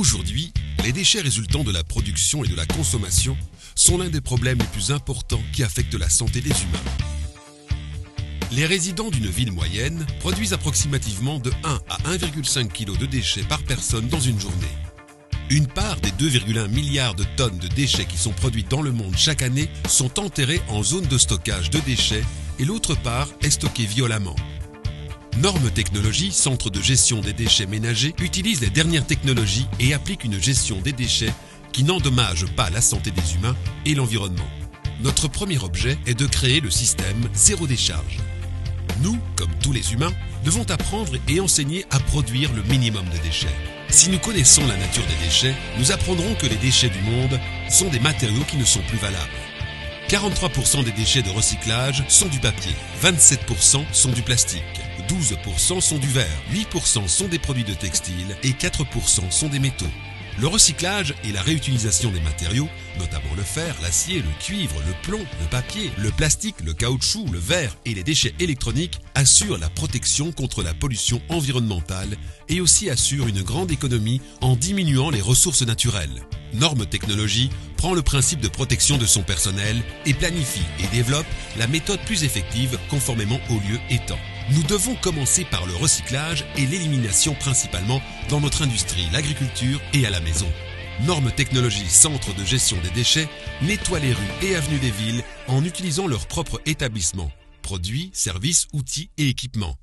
Aujourd'hui, les déchets résultant de la production et de la consommation sont l'un des problèmes les plus importants qui affectent la santé des humains. Les résidents d'une ville moyenne produisent approximativement de 1 à 1,5 kg de déchets par personne dans une journée. Une part des 2,1 milliards de tonnes de déchets qui sont produites dans le monde chaque année sont enterrées en zone de stockage de déchets et l'autre part est stockée violemment. Normes Technologies, centre de gestion des déchets ménagers, utilise les dernières technologies et applique une gestion des déchets qui n'endommage pas la santé des humains et l'environnement. Notre premier objet est de créer le système zéro décharge. Nous, comme tous les humains, devons apprendre et enseigner à produire le minimum de déchets. Si nous connaissons la nature des déchets, nous apprendrons que les déchets du monde sont des matériaux qui ne sont plus valables. 43% des déchets de recyclage sont du papier, 27% sont du plastique, 12% sont du verre, 8% sont des produits de textile et 4% sont des métaux. Le recyclage et la réutilisation des matériaux, notamment le fer, l'acier, le cuivre, le plomb, le papier, le plastique, le caoutchouc, le verre et les déchets électroniques, assurent la protection contre la pollution environnementale et aussi assurent une grande économie en diminuant les ressources naturelles. Normes Technologies prend le principe de protection de son personnel et planifie et développe la méthode plus effective conformément au lieu et temps. Nous devons commencer par le recyclage et l'élimination principalement dans notre industrie, l'agriculture et à la maison. Normes Technologies, centre de gestion des déchets, nettoie les rues et avenues des villes en utilisant leurs propres établissements, produits, services, outils et équipements.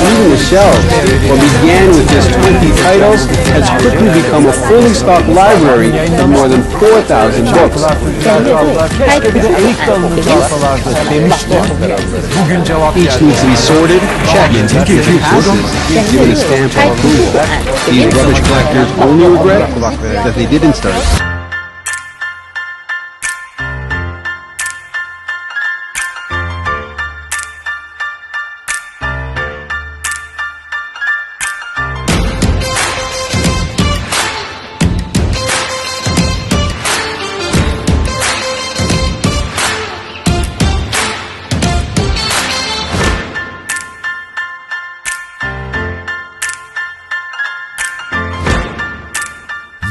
Even the shelves, what began with just 20 titles, has quickly become a fully stocked library of more than 4,000 books. Each needs to be sorted, checked, and given a stamp of approval. These rubbish collectors only regret that they didn't start.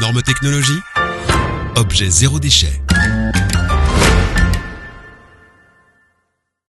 Normes technologie, objet zéro déchet.